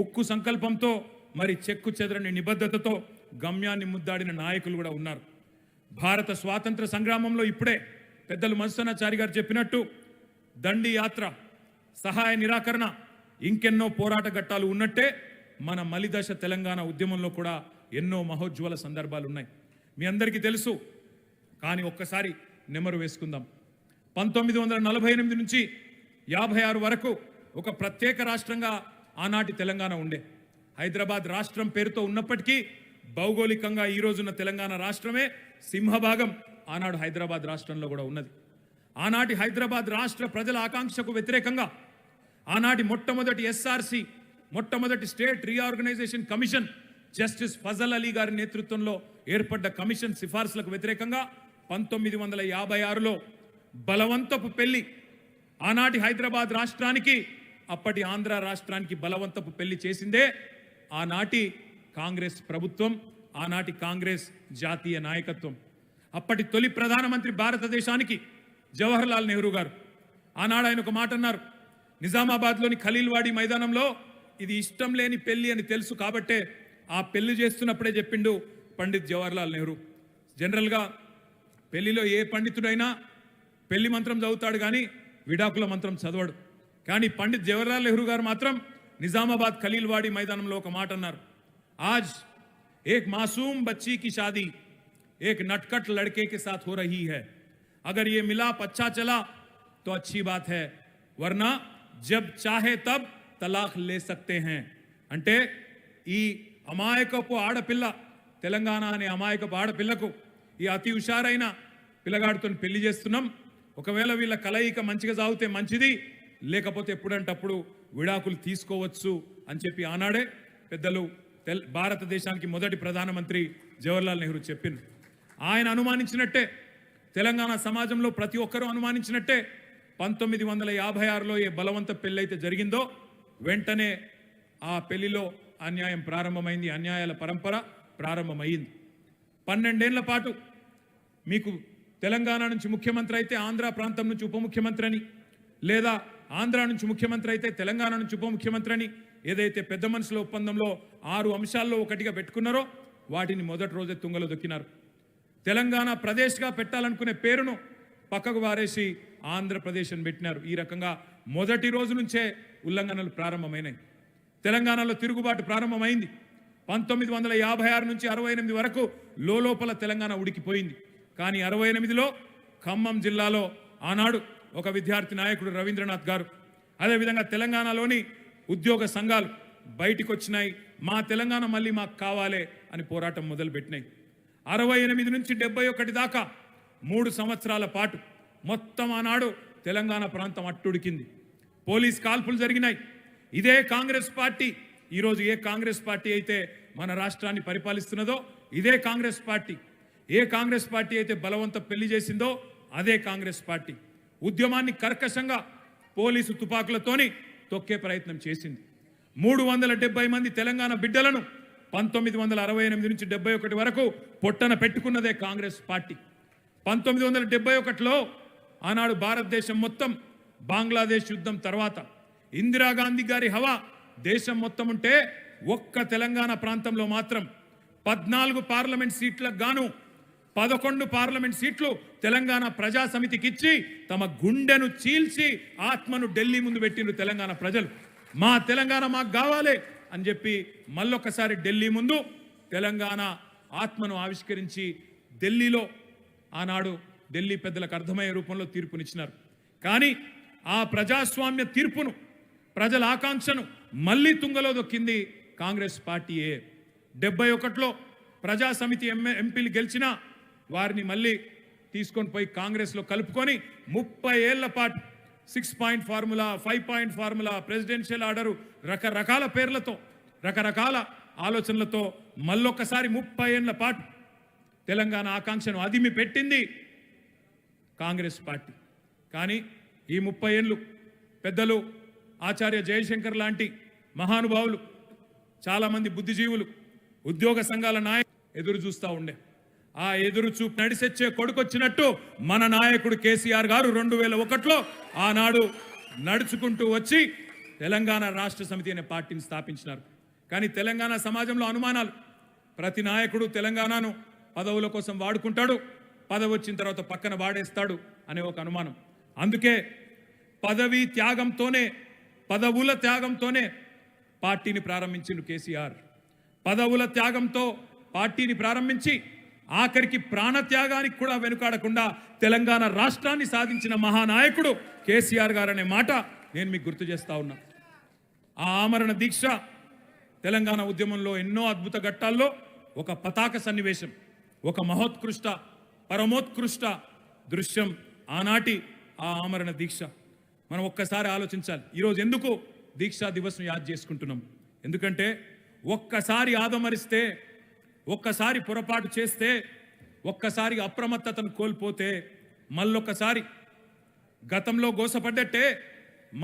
ఉక్కు సంకల్పంతో మరి చెక్కు చెదరని నిబద్ధతతో గమ్యాన్ని ముద్దాడిన నాయకులు కూడా ఉన్నారు. భారత స్వాతంత్ర సంగ్రామంలో ఇప్పుడే పెద్దలు మధుసూదనాచారి గారు చెప్పినట్టు దండి యాత్ర, సహాయ నిరాకరణ, ఇంకెన్నో పోరాట ఘట్టాలు ఉన్నట్టే మన మలిదశ తెలంగాణ ఉద్యమంలో కూడా ఎన్నో మహోజ్వల సందర్భాలు ఉన్నాయి. మీ అందరికీ తెలుసు. కానీ ఒక్కసారి నెమరు వేసుకుందాం. 1948 నుంచి 56 వరకు ఒక ప్రత్యేక రాష్ట్రంగా ఆనాటి తెలంగాణ ఉండే. హైదరాబాద్ రాష్ట్రం పేరుతో ఉన్నప్పటికీ భౌగోళికంగా ఈ రోజున్న తెలంగాణ రాష్ట్రమే సింహభాగం ఆనాడు హైదరాబాద్ రాష్ట్రంలో కూడా ఉన్నది. ఆనాటి హైదరాబాద్ రాష్ట్ర ప్రజల ఆకాంక్షకు వ్యతిరేకంగా ఆనాటి మొట్టమొదటి ఎస్ఆర్సి, మొట్టమొదటి state reorganisation commission justice Fazal Ali గారి నేతృత్వంలో ఏర్పడ్డ కమిషన్ సిఫార్సులకు వ్యతిరేకంగా 1956లో బలవంతపు పెళ్లి, ఆనాటి హైదరాబాద్ రాష్ట్రానికి అప్పటి ఆంధ్ర రాష్ట్రానికి బలవంతపు పెళ్లి చేసిందే ఆనాటి కాంగ్రెస్ ప్రభుత్వం, ఆనాటి కాంగ్రెస్ జాతీయ నాయకత్వం. అప్పటి తొలి ప్రధానమంత్రి భారతదేశానికి జవహర్లాల్ నెహ్రూ గారు. ఆనాడు ఆయన ఒక మాట అన్నారు, నిజామాబాద్లోని ఖలీల్వాడి మైదానంలో ఇది ఇష్టం లేని పెళ్లి అని తెలుసు కాబట్టే ఆ పెళ్లి చేస్తున్నప్పుడే చెప్పిండు పండిత్ జవహర్లాల్ నెహ్రూ. జనరల్గా పెళ్లిలో ఏ పండితుడైనా పెళ్లి మంత్రం చదువుతాడు కానీ విడాకుల మంత్రం చదవడు. కానీ పండిత్ జవహర్లాల్ నెహ్రూ గారు మాత్రం నిజామాబాద్ ఖలీల్వాడి మైదానంలో ఒక మాట అన్నారు, ఆజ్ ఏక్ మాసూమ్ బच्ची की शादी एक नटखट लड़के के साथ हो रही है. अगर ये मिलाप अच्छा चला तो अच्छी बात है, वरना जब चाहे तब तलाक ले सकते हैं. అంటే ఈ అమాయకపు ఆడపిల్ల, తెలంగాణ అనే అమాయకపు ఆడపిల్లకు ఈ అతి హుషారైన పిల్లగాడితో పెళ్లి చేస్తున్నాం. ఒకవేళ వీళ్ళ కలయిక మంచిగా సాగితే మంచిది, లేకపోతే ఎప్పుడంటప్పుడు విడాకులు తీసుకోవచ్చు అని చెప్పి ఆనాడే పెద్దలు భారతదేశానికి మొదటి ప్రధానమంత్రి జవహర్లాల్ నెహ్రూ చెప్పింది. ఆయన అనుమానించినట్టే, తెలంగాణ సమాజంలో ప్రతి ఒక్కరూ అనుమానించినట్టే 1956లో ఏ బలవంత పెళ్ళైతే జరిగిందో వెంటనే ఆ పెళ్లిలో అన్యాయం ప్రారంభమైంది, అన్యాయాల పరంపర ప్రారంభమైంది. 12 ఏళ్ల పాటు మీకు తెలంగాణ నుంచి ముఖ్యమంత్రి అయితే ఆంధ్ర ప్రాంతం నుంచి ఉప ముఖ్యమంత్రి అని, లేదా ఆంధ్ర నుంచి ముఖ్యమంత్రి అయితే తెలంగాణ నుంచి ఉప ముఖ్యమంత్రి అని ఏదైతే పెద్ద మనుషుల ఒప్పందంలో 6 అంశాల్లో ఒకటిగా పెట్టుకున్నారో వాటిని మొదటి రోజే తుంగలో దొక్కినారు. తెలంగాణ ప్రదేశ్గా పెట్టాలనుకునే పేరును పక్కకు వారేసి ఆంధ్రప్రదేశ్ అని పెట్టినారు. ఈ రకంగా మొదటి రోజు నుంచే ఉల్లంఘనలు ప్రారంభమైనాయి. తెలంగాణలో తిరుగుబాటు ప్రారంభమైంది. 1956 నుంచి 68 వరకు లోపల తెలంగాణ ఉడికిపోయింది. కానీ 68లో ఖమ్మం జిల్లాలో ఆనాడు ఒక విద్యార్థి నాయకుడు రవీంద్రనాథ్ గారు, అదేవిధంగా తెలంగాణలోని ఉద్యోగ సంఘాలు బయటికి వచ్చినాయి. మా తెలంగాణ మళ్ళీ మాకు కావాలే అని పోరాటం మొదలుపెట్టినాయి. 68 నుంచి 71 దాకా 3 సంవత్సరాల పాటు మొత్తం ఆనాడు తెలంగాణ ప్రాంతం అట్టుడికింది. పోలీస్ కాల్పులు జరిగినాయి. ఇదే కాంగ్రెస్ పార్టీ, ఈరోజు ఏ కాంగ్రెస్ పార్టీ అయితే మన రాష్ట్రాన్ని పరిపాలిస్తున్నదో ఇదే కాంగ్రెస్ పార్టీ. ఏ కాంగ్రెస్ పార్టీ అయితే బలవంత పెళ్లి చేసిందో అదే కాంగ్రెస్ పార్టీ ఉద్యమాన్ని కర్కశంగా పోలీసు తుపాకులతోని తొక్కే ప్రయత్నం చేసింది. 370 మంది తెలంగాణ బిడ్డలను 1968 నుంచి 71 వరకు పొట్టన పెట్టుకున్నదే కాంగ్రెస్ పార్టీ. 1971లో ఆనాడు భారతదేశం మొత్తం బంగ్లాదేశ్ యుద్ధం తర్వాత ఇందిరాగాంధీ గారి హవా దేశం మొత్తం ఉంటే ఒక్క తెలంగాణ ప్రాంతంలో మాత్రం 14 పార్లమెంట్ సీట్లకు గాను 11 పార్లమెంట్ సీట్లు తెలంగాణ ప్రజా సమితికి ఇచ్చి తమ గుండెను చీల్చి ఆత్మను ఢిల్లీ ముందు పెట్టిండ్రు తెలంగాణ ప్రజలు. మా తెలంగాణ మాకు కావాలి అని చెప్పి మళ్ళొకసారి ఢిల్లీ ముందు తెలంగాణ ఆత్మను ఆవిష్కరించి ఢిల్లీలో ఆనాడు ఢిల్లీ పెద్దలకు అర్థమయ్యే రూపంలో తీర్పునిచ్చినారు. కానీ ఆ ప్రజాస్వామ్య తీర్పును, ప్రజల ఆకాంక్షను మళ్ళీ తుంగలో దొక్కింది కాంగ్రెస్ పార్టీయే. 71లో ప్రజా సమితి ఎంపీలు గెలిచినా వారిని మళ్ళీ తీసుకొని పోయి కాంగ్రెస్లో కలుపుకొని 30 ఏళ్ల పాటు 6 point formula, 5 point formula, presidential order, రకరకాల పేర్లతో, రకరకాల ఆలోచనలతో మళ్ళొక్కసారి 30 ఏళ్ల పాటు తెలంగాణ ఆకాంక్షను అదిమి పెట్టింది కాంగ్రెస్ పార్టీ. కానీ ఈ 30 ఏళ్ళు పెద్దలు ఆచార్య జయశంకర్ లాంటి మహానుభావులు, చాలామంది బుద్ధిజీవులు, ఉద్యోగ సంఘాల నాయకులు ఎదురు చూస్తూ ఉండే. ఆ ఎదురు చూపు నడిసెచ్చే కొడుకొచ్చినట్టు మన నాయకుడు కేసీఆర్ గారు 2001లో ఆనాడు నడుచుకుంటూ వచ్చి తెలంగాణ రాష్ట్ర సమితి అనే పార్టీని స్థాపించినారు. కానీ తెలంగాణ సమాజంలో అనుమానాలు. ప్రతి నాయకుడు తెలంగాణను పదవుల కోసం వాడుకుంటాడు, పదవి వచ్చిన తర్వాత పక్కన వాడేస్తాడు అనే ఒక అనుమానం. అందుకే పదవుల త్యాగంతోనే పార్టీని ప్రారంభించిండు కేసీఆర్. పదవుల త్యాగంతో పార్టీని ప్రారంభించి ఆఖరికి ప్రాణత్యాగానికి కూడా వెనుకాడకుండా తెలంగాణ రాష్ట్రాన్ని సాధించిన మహానాయకుడు కేసీఆర్ గారు అనే మాట నేను మీకు గుర్తు చేస్తా ఉన్నా. ఆ ఆమరణ దీక్ష తెలంగాణ ఉద్యమంలో ఎన్నో అద్భుత ఘట్టాల్లో ఒక పతాక సన్నివేశం, ఒక పరమోత్కృష్ట దృశ్యం ఆనాటి ఆ ఆమరణ దీక్ష. మనం ఒక్కసారి ఆలోచించాలి. ఈరోజు ఎందుకు దీక్షా దివస్ను యాద్ చేసుకుంటున్నాం? ఎందుకంటే ఒక్కసారి ఆదమరిస్తే, ఒక్కసారి పొరపాటు చేస్తే, ఒక్కసారి అప్రమత్తతను కోల్పోతే మళ్ళొక్కసారి గతంలో గోసపడ్డట్టే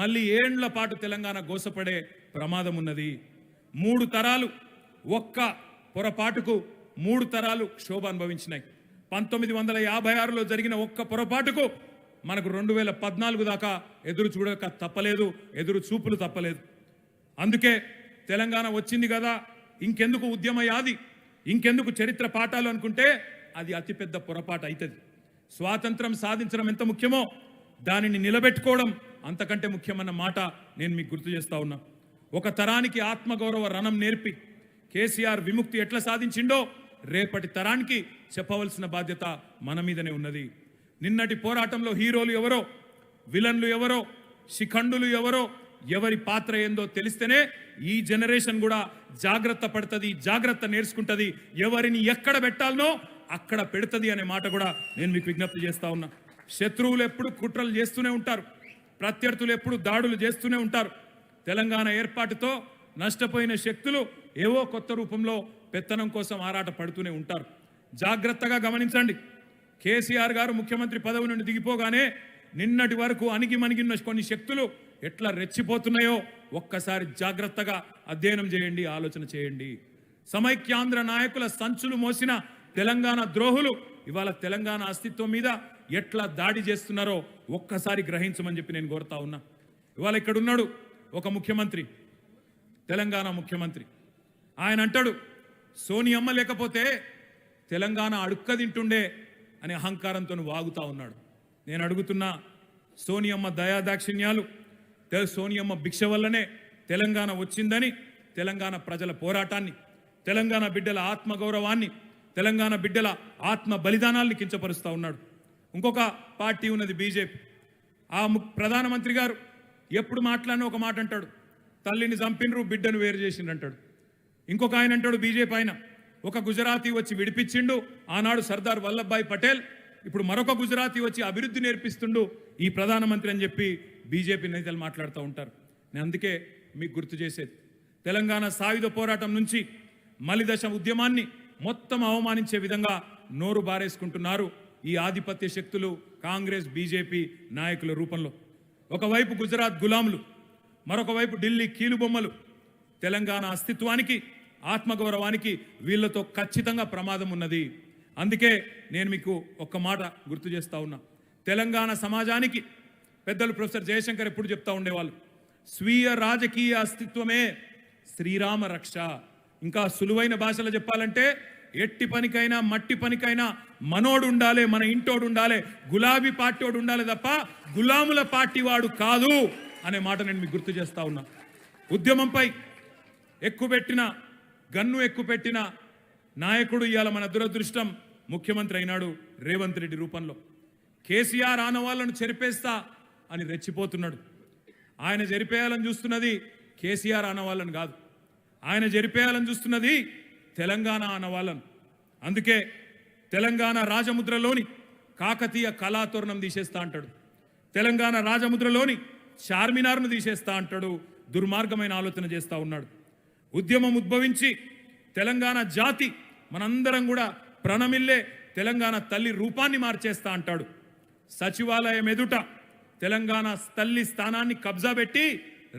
మళ్ళీ ఏండ్ల పాటు తెలంగాణ గోసపడే ప్రమాదం ఉన్నది. 3 తరాలు ఒక్క పొరపాటుకు 3 తరాలు క్షోభ అనుభవించినాయి. 1956లో జరిగిన ఒక్క పొరపాటుకు మనకు 2014 దాకా ఎదురు చూడక తప్పలేదు, ఎదురు చూపులు తప్పలేదు. అందుకే తెలంగాణ వచ్చింది కదా, ఇంకెందుకు ఉద్యమ యాది, ఇంకెందుకు చరిత్ర పాఠాలు అనుకుంటే అది అతిపెద్ద పొరపాటు అవుతుంది. స్వాతంత్రం సాధించడం ఎంత ముఖ్యమో దానిని నిలబెట్టుకోవడం అంతకంటే ముఖ్యమన్న మాట నేను మీకు గుర్తు చేస్తా ఉన్నా. ఒక తరానికి ఆత్మగౌరవ రణం నేర్పి కేసీఆర్ విముక్తి ఎట్లా సాధించిండో రేపటి తరానికి చెప్పవలసిన బాధ్యత మన మీదనే ఉన్నది. నిన్నటి పోరాటంలో హీరోలు ఎవరో, విలన్లు ఎవరో, శిఖండులు ఎవరో, ఎవరి పాత్ర ఏందో తెలిస్తేనే ఈ జనరేషన్ కూడా జాగ్రత్త పడుతుంది, జాగ్రత్త నేర్చుకుంటుంది, ఎవరిని ఎక్కడ పెట్టాలనో అక్కడ పెడుతుంది అనే మాట కూడా నేను మీకు విజ్ఞప్తి చేస్తా ఉన్నా. శత్రువులు ఎప్పుడు కుట్రలు చేస్తూనే ఉంటారు, ప్రత్యర్థులు ఎప్పుడు దాడులు చేస్తూనే ఉంటారు. తెలంగాణ ఏర్పాటుతో నష్టపోయిన శక్తులు ఏవో కొత్త రూపంలో పెత్తనం కోసం ఆరాట పడుతూనే ఉంటారు. జాగ్రత్తగా గమనించండి. కేసీఆర్ గారు ముఖ్యమంత్రి పదవి నుండి దిగిపోగానే నిన్నటి వరకు అణిగిమణిగిన కొన్ని శక్తులు ఎట్లా రెచ్చిపోతున్నాయో ఒక్కసారి జాగ్రత్తగా అధ్యయనం చేయండి, ఆలోచన చేయండి. సమైక్యాంధ్ర నాయకుల సంచులు మోసిన తెలంగాణ ద్రోహులు ఇవాళ తెలంగాణ అస్తిత్వం మీద ఎట్లా దాడి చేస్తున్నారో ఒక్కసారి గ్రహించమని చెప్పి నేను కోరుతా ఉన్నా. ఇవాళ ఇక్కడ ఉన్నాడు ఒక ముఖ్యమంత్రి, తెలంగాణ ముఖ్యమంత్రి. ఆయన అంటాడు సోనియమ్మ లేకపోతే తెలంగాణ అడుక్క తింటుండే అనే అహంకారంతో వాగుతా ఉన్నాడు. నేను అడుగుతున్నా, సోనియమ్మ దయాదాక్షిణ్యాలు, సోనియమ్మ భిక్ష వల్లనే తెలంగాణ వచ్చిందని తెలంగాణ ప్రజల పోరాటాన్ని, తెలంగాణ బిడ్డల ఆత్మగౌరవాన్ని, తెలంగాణ బిడ్డల ఆత్మ బలిదానాల్ని కించపరుస్తూ ఉన్నాడు. ఇంకొక పార్టీ ఉన్నది బీజేపీ. ఆ ప్రధానమంత్రి గారు ఎప్పుడు మాట్లాడినా ఒక మాట అంటాడు, తల్లిని చంపినరు బిడ్డను వేరు చేసిండు అంటాడు. ఇంకొక ఆయన అంటాడు బీజేపీ ఆయన, ఒక గుజరాతీ వచ్చి విడిపించిండు ఆనాడు సర్దార్ వల్లభాయ్ పటేల్, ఇప్పుడు మరొక గుజరాతీ వచ్చి అభివృద్ధి నేర్పిస్తుండు ఈ ప్రధానమంత్రి అని చెప్పి బీజేపీ నేతలు మాట్లాడుతూ ఉంటారు. నేను అందుకే మీకు గుర్తు చేసేది, తెలంగాణ సాయుధ పోరాటం నుంచి మలిదశ ఉద్యమాన్ని మొత్తం అవమానించే విధంగా నోరు బారేసుకుంటున్నారు ఈ ఆధిపత్య శక్తులు, కాంగ్రెస్ బీజేపీ నాయకుల రూపంలో. ఒకవైపు గుజరాత్ గులాములు, మరొక వైపు ఢిల్లీ కీలుబొమ్మలు. తెలంగాణ అస్తిత్వానికి, ఆత్మగౌరవానికి వీళ్ళతో ఖచ్చితంగా ప్రమాదం ఉన్నది. అందుకే నేను మీకు ఒక్క మాట గుర్తు చేస్తా ఉన్నా. తెలంగాణ సమాజానికి పెద్దలు ప్రొఫెసర్ జయశంకర్ ఎప్పుడు చెప్తా ఉండేవాళ్ళు, స్వీయ రాజకీయ అస్తిత్వమే శ్రీరామ రక్ష. ఇంకా సులువైన భాషలో చెప్పాలంటే ఎట్టి పనికైనా మట్టి పనికైనా మనోడు ఉండాలి, మన ఇంటోడు ఉండాలి, గులాబీ పార్టీోడు ఉండాలి తప్ప గులాముల పార్టీ వాడు కాదు అనే మాట నేను మీకు గుర్తు చేస్తా ఉన్నా. ఉద్యమంపై గన్ను ఎక్కుపెట్టిన నాయకుడు ఇవాళ మన దురదృష్టం ముఖ్యమంత్రి అయినాడు రేవంత్ రెడ్డి రూపంలో. కేసీఆర్ ఆనవాళ్లను చెరిపేస్తా అని రెచ్చిపోతున్నాడు. ఆయన జరిపేయాలని చూస్తున్నది కేసీఆర్ ఆనవాళ్ళను కాదు, ఆయన జరిపేయాలని చూస్తున్నది తెలంగాణ ఆనవాళ్ళను. అందుకే తెలంగాణ రాజముద్రలోని కాకతీయ కళాతోరణం తీసేస్తా అంటాడు, తెలంగాణ రాజముద్రలోని చార్మినార్ను తీసేస్తా అంటాడు. దుర్మార్గమైన ఆలోచన చేస్తూ ఉన్నాడు. ఉద్యమం ఉద్భవించి తెలంగాణ జాతి మనందరం కూడా ప్రణమిల్లే తెలంగాణ తల్లి రూపాన్ని మార్చేస్తా అంటాడు. సచివాలయం ఎదుట తెలంగాణ తల్లి స్థానాన్ని కబ్జా పెట్టి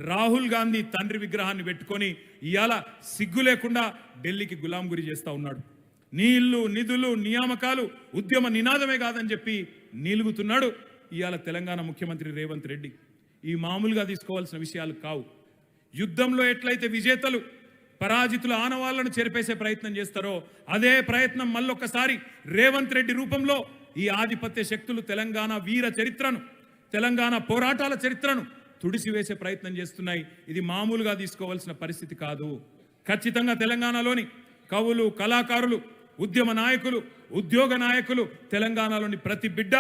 రాహుల్ గాంధీ తండ్రి విగ్రహాన్ని పెట్టుకొని ఇవాళ సిగ్గు లేకుండా ఢిల్లీకి గులాంగిరి చేస్తూ ఉన్నాడు. నీళ్లు, నిధులు, నియామకాలు ఉద్యమ నినాదమే కాదని చెప్పి నీలుగుతున్నాడు ఇవాళ తెలంగాణ ముఖ్యమంత్రి రేవంత్ రెడ్డి. ఈ మామూలుగా తీసుకోవాల్సిన విషయాలు కావు. యుద్ధంలో ఎట్లయితే విజేతలు పరాజితుల ఆనవాళ్లను చెరిపేసే ప్రయత్నం చేస్తారో అదే ప్రయత్నం మళ్ళొక్కసారి రేవంత్ రెడ్డి రూపంలో ఈ ఆధిపత్య శక్తులు తెలంగాణ వీర చరిత్రను, తెలంగాణ పోరాటాల చరిత్రను తుడిసివేసే ప్రయత్నం చేస్తున్నాయి. ఇది మామూలుగా తీసుకోవాల్సిన పరిస్థితి కాదు. ఖచ్చితంగా తెలంగాణలోని కవులు, కళాకారులు, ఉద్యమ నాయకులు, ఉద్యోగ నాయకులు, తెలంగాణలోని ప్రతి బిడ్డ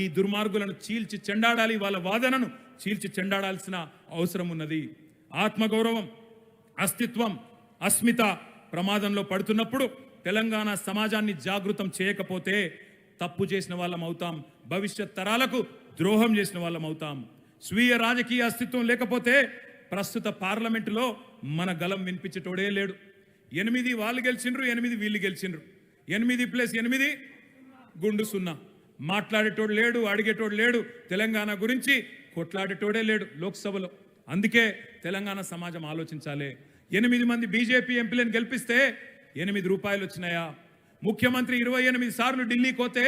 ఈ దుర్మార్గులను చీల్చి చెండాడాలి. వాళ్ళ వాదనను చీల్చి చెండాడాల్సిన అవసరం ఉన్నది. ఆత్మగౌరవం, అస్తిత్వం, అస్మిత ప్రమాదంలో పడుతున్నప్పుడు తెలంగాణ సమాజాన్ని జాగృతం చేయకపోతే తప్పు చేసిన వాళ్ళం అవుతాం, భవిష్యత్ తరాలకు ద్రోహం చేసిన వాళ్ళం అవుతాం. స్వీయ రాజకీయ అస్తిత్వం లేకపోతే ప్రస్తుత పార్లమెంటులో మన గలం వినిపించేటోడే లేడు. 8 వాళ్ళు గెలిచిండ్రు, 8 వీళ్ళు గెలిచిండ్రు. 8+8 గుండు 0. మాట్లాడేటోడు లేడు, అడిగేటోడు లేడు, తెలంగాణ గురించి కొట్లాడేటోడే లేడు లోక్సభలో. అందుకే తెలంగాణ సమాజం ఆలోచించాలి. 8 మంది బీజేపీ ఎంపీలను గెలిపిస్తే 8 రూపాయలు వచ్చినాయా? ముఖ్యమంత్రి 28 సార్లు ఢిల్లీకి పోతే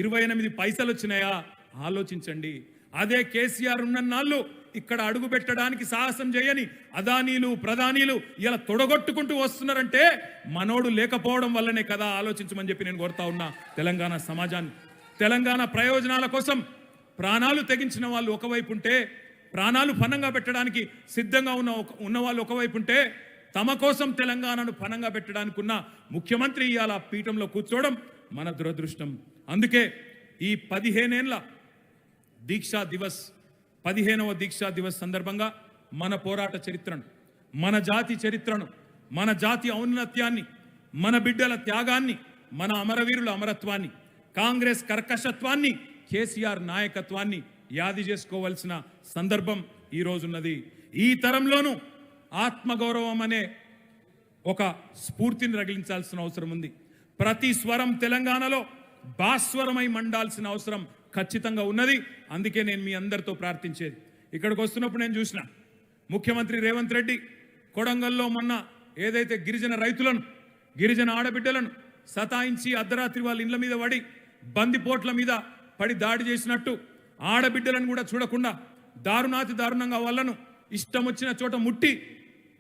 28 పైసలు వచ్చినాయా? ఆలోచించండి. అదే కేసీఆర్ ఉన్నన్నాళ్ళు ఇక్కడ అడుగు పెట్టడానికి సాహసం చేయని అదానీలు, ప్రధానీలు ఇలా తొడగొట్టుకుంటూ వస్తున్నారంటే మనోడు లేకపోవడం వల్లనే కదా. ఆలోచించమని చెప్పి నేను కోరుతా ఉన్నా తెలంగాణ సమాజాన్ని. తెలంగాణ ప్రయోజనాల కోసం ప్రాణాలు తెగించిన వాళ్ళు ఒకవైపు ఉంటే, ప్రాణాలు పణంగా పెట్టడానికి సిద్ధంగా ఉన్న వాళ్ళు ఒకవైపు ఉంటే, తమ కోసం తెలంగాణను పణంగా పెట్టడానికి ఉన్న ముఖ్యమంత్రి ఇవాళ పీఠంలో కూర్చోవడం మన దురదృష్టం. అందుకే ఈ 15 ఏళ్ల దీక్షా దివస్, 15వ దీక్షా దివస్ సందర్భంగా మన పోరాట చరిత్రను, మన జాతి చరిత్రను, మన జాతి ఔన్నత్యాన్ని, మన బిడ్డల త్యాగాన్ని, మన అమరవీరుల అమరత్వాన్ని, కాంగ్రెస్ కర్కశత్వాన్ని, కేసీఆర్ నాయకత్వాన్ని యాది చేసుకోవాల్సిన సందర్భం ఈ రోజున్నది. ఈ తరంలోనూ ఆత్మగౌరవం అనే ఒక స్ఫూర్తిని రగిలించాల్సిన అవసరం ఉంది. ప్రతి స్వరం తెలంగాణలో భాస్వరమై మండాల్సిన అవసరం ఖచ్చితంగా ఉన్నది. అందుకే నేను మీ అందరితో ప్రార్థించేది, ఇక్కడికి వస్తున్నప్పుడు నేను చూసిన ముఖ్యమంత్రి రేవంత్ రెడ్డి కొడంగల్లో మొన్న ఏదైతే గిరిజన రైతులను, గిరిజన ఆడబిడ్డలను సతాయించి అర్ధరాత్రి వాళ్ళ ఇళ్ల మీద పడి బందిపోట్ల మీద పడి దాడి చేసినట్టు ఆడబిడ్డలను కూడా చూడకుండా దారుణాతి దారుణంగా వాళ్ళను ఇష్టం వచ్చిన చోట ముట్టి,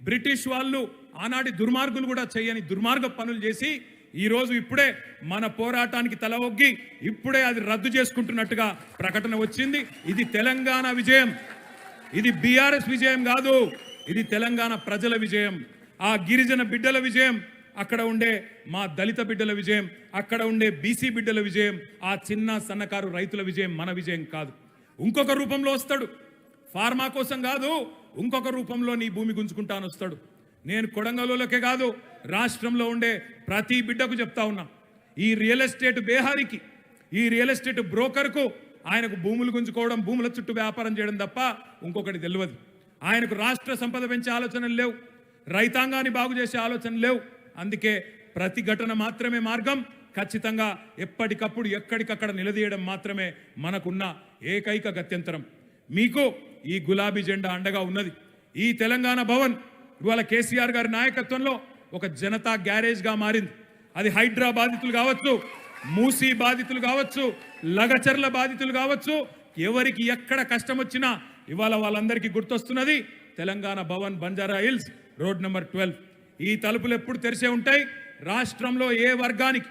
బ్రిటిష్ వాళ్ళు ఆనాటి దుర్మార్గులు కూడా చేయని దుర్మార్గ పనులు చేసి ఈరోజు ఇప్పుడే మన పోరాటానికి తల ఒగ్గి ఇప్పుడే అది రద్దు చేసుకుంటున్నట్టుగా ప్రకటన వచ్చింది. ఇది తెలంగాణ విజయం, ఇది బీఆర్ఎస్ విజయం కాదు, ఇది తెలంగాణ ప్రజల విజయం, ఆ గిరిజన బిడ్డల విజయం, అక్కడ ఉండే మా దళిత బిడ్డల విజయం, అక్కడ ఉండే బీసీ బిడ్డల విజయం, ఆ చిన్న సన్నకారు రైతుల విజయం, మన విజయం కాదు. ఇంకొక రూపంలో వస్తాడు, ఫార్మా కోసం కాదు, ఇంకొక రూపంలో నీ భూమి గుంజుకుంటాను వస్తాడు. నేను కొడంగల్లోకే కాదు, రాష్ట్రంలో ఉండే ప్రతి బిడ్డకు చెప్తా ఉన్నా, ఈ రియల్ ఎస్టేట్ బేహారికి, ఈ రియల్ ఎస్టేట్ బ్రోకర్కు ఆయనకు భూములు గుంజుకోవడం, భూముల చుట్టూ వ్యాపారం చేయడం తప్ప ఇంకొకటి తెలియదు. ఆయనకు రాష్ట్ర సంపద పెంచే ఆలోచనలు లేవు, రైతాంగాన్ని బాగు చేసే ఆలోచనలు లేవు. అందుకే ప్రతిఘటన మాత్రమే మార్గం. ఖచ్చితంగా ఎప్పటికప్పుడు ఎక్కడికక్కడ నిలదీయడం మాత్రమే మనకున్న ఏకైక గత్యంతరం. మీకు ఈ గులాబీ జెండా అండగా ఉన్నది. ఈ తెలంగాణ భవన్ ఇవాళ కేసీఆర్ గారి నాయకత్వంలో ఒక జనతా గ్యారేజ్గా మారింది. అది హైడ్రా బాధితులు కావచ్చు, మూసీ బాధితులు కావచ్చు, లగచర్ల బాధితులు కావచ్చు, ఎవరికి ఎక్కడ కష్టం వచ్చినా ఇవాళ వాళ్ళందరికీ గుర్తొస్తున్నది Telangana Bhavan, Banjara Hills, road number 12. ఈ తలుపులు ఎప్పుడు తెరిచే ఉంటాయి. రాష్ట్రంలో ఏ వర్గానికి,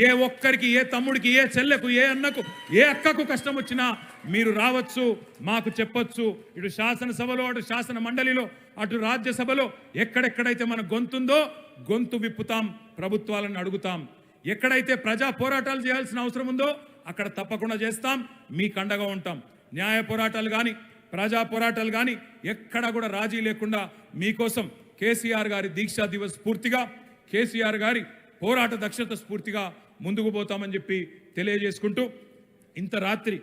ఏ ఒక్కరికి, ఏ తమ్ముడికి, ఏ చెల్లెకు, ఏ అన్నకు, ఏ అక్కకు కష్టం వచ్చినా మీరు రావచ్చు, మాకు చెప్పొచ్చు. ఇటు శాసనసభలో, అటు శాసన మండలిలో, అటు రాజ్యసభలో ఎక్కడెక్కడైతే మన గొంతుందో గొంతు విప్పుతాం, ప్రభుత్వాలను అడుగుతాం. ఎక్కడైతే ప్రజా పోరాటాలు చేయాల్సిన అవసరం ఉందో అక్కడ తప్పకుండా చేస్తాం, మీకు అండగా ఉంటాం. న్యాయ పోరాటాలు కానీ, ప్రజా పోరాటాలు కానీ ఎక్కడా కూడా రాజీ లేకుండా మీకోసం కేసీఆర్ గారి దీక్షా దివస్ స్ఫూర్తిగా, కేసీఆర్ గారి పోరాట దక్షత స్ఫూర్తిగా ముందుకు పోతామని చెప్పి తెలియజేసుకుంటూ, ఇంత రాత్రి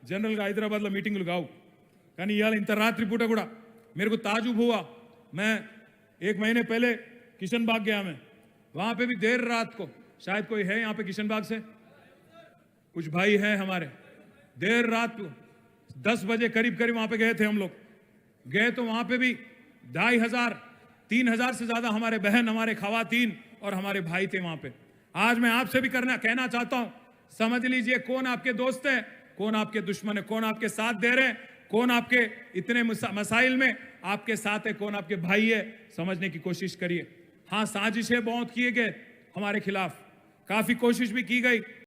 జనరల్గా హైదరాబాద్లో మీటింగులు కావు, కానీ ఇవాళ ఇంత రాత్రి పూట కూడా मेरे को ताजुब हुआ. मैं 1 महीने पहले किशन बाग गया, मैं वहाँ पे भी देर रात को, शायद कोई है यहाँ पे किशन बाग से, कुछ भाई हैं हमारे, देर रात को 10 बजे करीब वहाँ पे गए थे हम लोग. गए तो वहां पे भी 2500 3000 से ज्यादा हमारे बहन, हमारे खवातीन और हमारे भाई थे वहां पे। आज मैं आपसे भी कहना चाहता हूं, समझ लीजिए कौन आपके दोस्त है, कौन आपके दुश्मन है, कौन आपके साथ दे रहे हैं, कौन आपके इतने मसाइल में आपके साथ है, कौन आपके भाई है, समझने की कोशिश करिए। हाँ, साजिशें बहुत किए गए हमारे खिलाफ, काफी कोशिश भी की गई